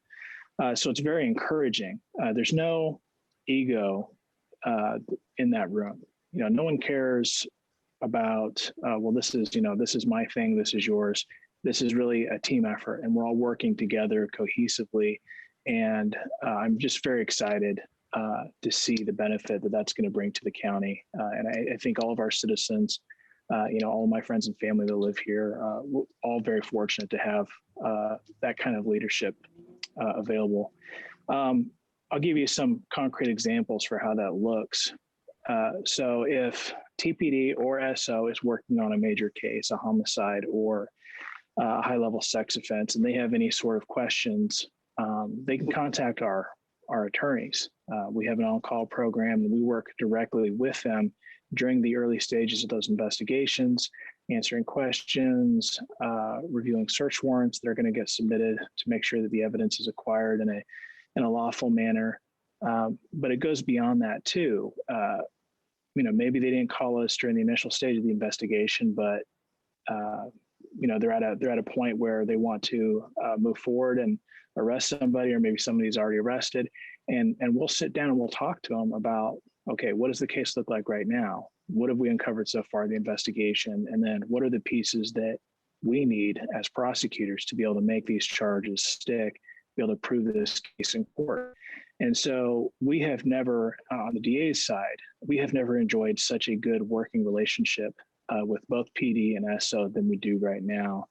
So it's very encouraging. There's no ego in that room. No one cares about, well, this is my thing, this is yours. This is really a team effort, and we're all working together cohesively. And I'm just very excited to see the benefit that that's going to bring to the county. And I think all of our citizens, all of my friends and family that live here, we're all very fortunate to have that kind of leadership available. I'll give you some concrete examples for how that looks. So if TPD or SO is working on a major case, a homicide or a high-level sex offense, and they have any sort of questions, they can contact our attorneys. We have an on-call program, and we work directly with them during the early stages of those investigations, answering questions, reviewing search warrants that are going to get submitted to make sure that the evidence is acquired in a lawful manner. But it goes beyond that too. Maybe they didn't call us during the initial stage of the investigation, but they're at a point where they want to move forward and arrest somebody, or maybe somebody's already arrested, and we'll sit down and we'll talk to them about, okay, what does the case look like right now? What have we uncovered so far in the investigation? And then what are the pieces that we need as prosecutors to be able to make these charges stick, be able to prove this case in court? And so we have never, on the DA's side, we have never enjoyed such a good working relationship with both PD and SO than we do right now.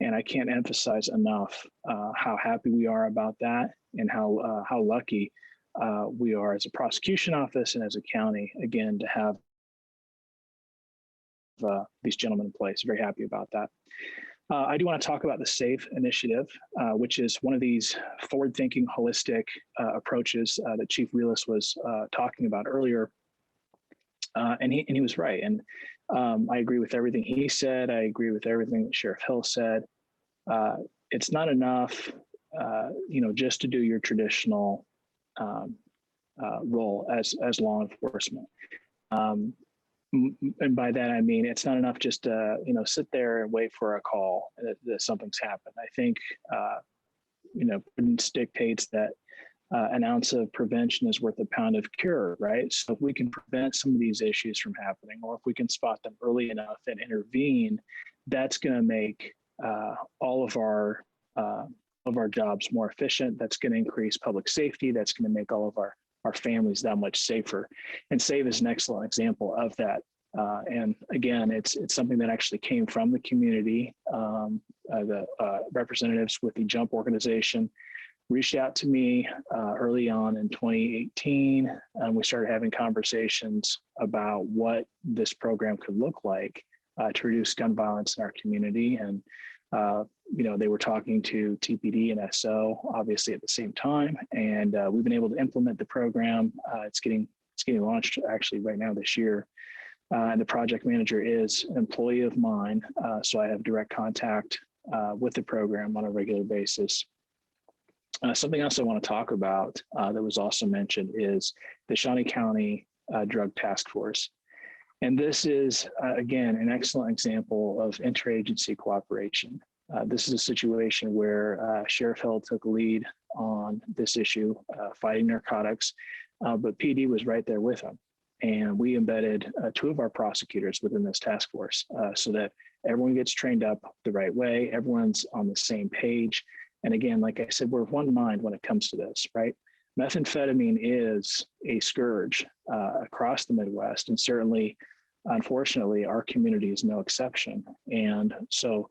And I can't emphasize enough how happy we are about that, and how lucky we are as a prosecution office and as a county, again, to have these gentlemen in place. Very happy about that. I do want to talk about the SAFE initiative, which is one of these forward-thinking, holistic approaches that Chief Wheelis was talking about earlier. And he was right. And I agree with everything he said. I agree with everything that Sheriff Hill said. It's not enough, just to do your traditional role as law enforcement. And by that, I mean, it's not enough just to, sit there and wait for a call that something's happened. I think, prudence dictates that an ounce of prevention is worth a pound of cure, right? So if we can prevent some of these issues from happening, or if we can spot them early enough and intervene, that's going to make all of our jobs more efficient. That's going to increase public safety. That's going to make all of our families that much safer. And SAVE is an excellent example of that. And again, it's something that actually came from the community. The representatives with the JUMP organization reached out to me early on in 2018, and we started having conversations about what this program could look like to reduce gun violence in our community. And, they were talking to TPD and SO obviously at the same time. And we've been able to implement the program. It's getting launched actually right now this year. And the project manager is an employee of mine. So I have direct contact with the program on a regular basis. Something else I want to talk about that was also mentioned is the Shawnee County Drug Task Force. And this is, again, an excellent example of interagency cooperation. This is a situation where Sheriff Hill took lead on this issue, fighting narcotics, but PD was right there with him. And we embedded 2 of our prosecutors within this task force so that everyone gets trained up the right way, everyone's on the same page. And again, like I said, we're of one mind when it comes to this, right? Methamphetamine is a scourge across the Midwest, and certainly, unfortunately, our community is no exception. And so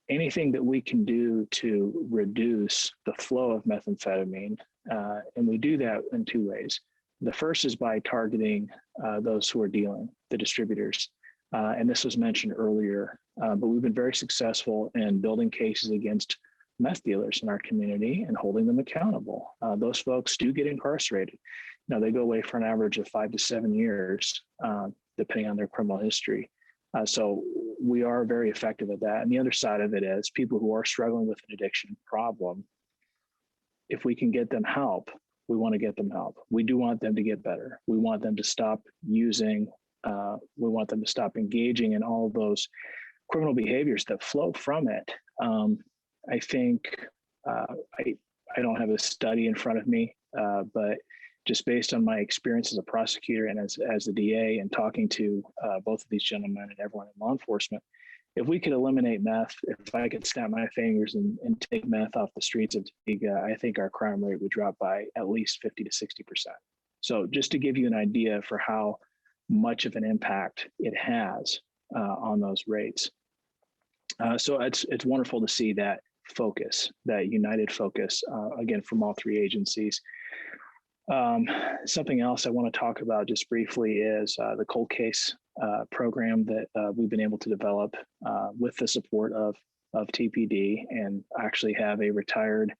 anything that we can do to reduce the flow of methamphetamine, and we do that in 2 ways. The first is by targeting those who are dealing, the distributors. And this was mentioned earlier, but we've been very successful in building cases against meth dealers in our community and holding them accountable. Those folks do get incarcerated. Now they go away for an average of 5 to 7 years, depending on their criminal history. So we are very effective at that. And the other side of it is people who are struggling with an addiction problem, if we can get them help, we want to get them help. We do want them to get better. We want them to stop using, we want them to stop engaging in all of those criminal behaviors that flow from it. I think, I don't have a study in front of me, but just based on my experience as a prosecutor and as a DA and talking to both of these gentlemen and everyone in law enforcement, if we could eliminate meth, if I could snap my fingers and take meth off the streets of Topeka, I think our crime rate would drop by at least 50 to 60%. So just to give you an idea for how much of an impact it has on those rates. So it's wonderful to see that focus, that united focus, again, from all 3 agencies. Something else I want to talk about just briefly is the cold case program that we've been able to develop with the support of TPD, and actually have a retired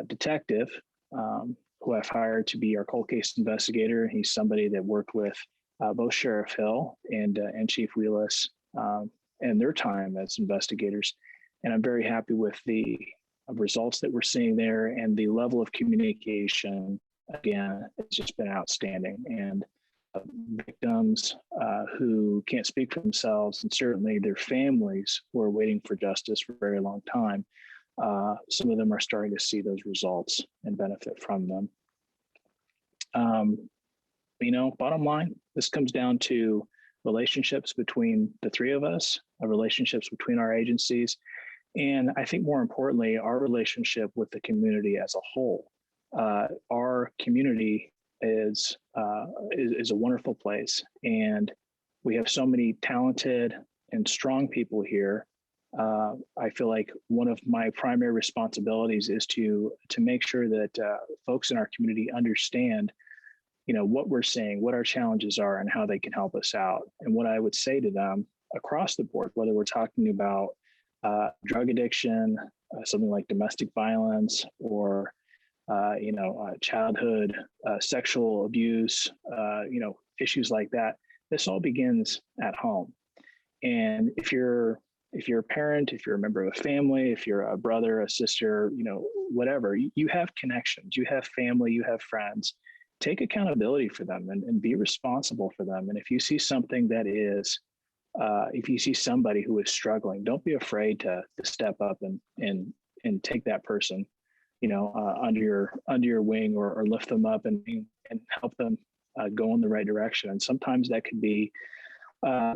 detective who I've hired to be our cold case investigator. He's somebody that worked with both Sheriff Hill and Chief Wheelis and their time as investigators. And I'm very happy with the results that we're seeing there, and the level of communication, again, it's just been outstanding. And victims who can't speak for themselves, and certainly their families who are waiting for justice for a very long time, some of them are starting to see those results and benefit from them. Bottom line, this comes down to relationships between the 3 of us, relationships between our agencies, and I think more importantly, our relationship with the community as a whole. Our community is a wonderful place, and we have so many talented and strong people here. I feel like one of my primary responsibilities is to make sure that folks in our community understand, what we're seeing, what our challenges are, and how they can help us out. And what I would say to them across the board, whether we're talking about drug addiction, something like domestic violence, or childhood sexual abuse, issues like that, this all begins at home. And if you're a parent, if you're a member of a family, if you're a brother, a sister, whatever, you have connections, you have family, you have friends. Take accountability for them and be responsible for them. And if you see something that is, if you see somebody who is struggling, don't be afraid to step up and take that person, under your wing, or lift them up and help them go in the right direction. And sometimes that could be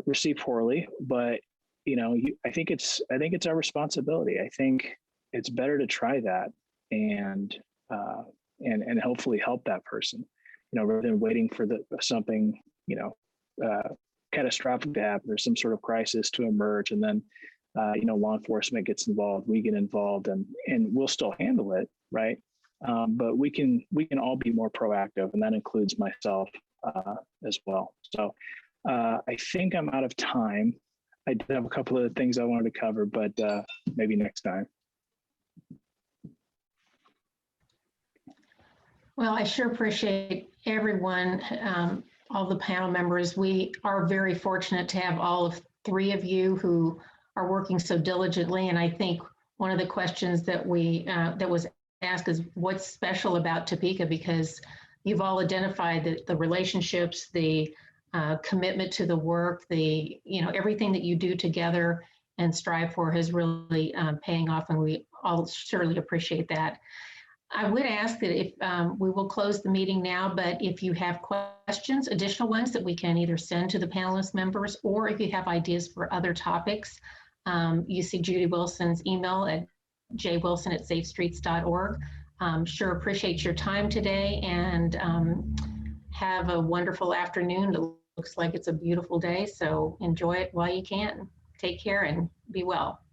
received poorly, but I think it's our responsibility. I think it's better to try that and hopefully help that person, rather than waiting for something catastrophic to happen, or some sort of crisis to emerge, and then law enforcement gets involved, we get involved, and we'll still handle it, right? But we can all be more proactive, and that includes myself as well. So I think I'm out of time. I did have a couple of things I wanted to cover, but maybe next time. Well, I sure appreciate everyone, all the panel members. We are very fortunate to have all of three of you who are working so diligently. And I think one of the questions that that was asked is what's special about Topeka, because you've all identified the relationships, the commitment to the work, everything that you do together and strive for has really paying off, and we all surely appreciate that. I would ask that if we will close the meeting now, but if you have questions, additional ones that we can either send to the panelist members, or if you have ideas for other topics, you see Judy Wilson's email at jwilson@safestreets.org. Sure appreciate your time today, and have a wonderful afternoon. It looks like it's a beautiful day, so enjoy it while you can. Take care and be well.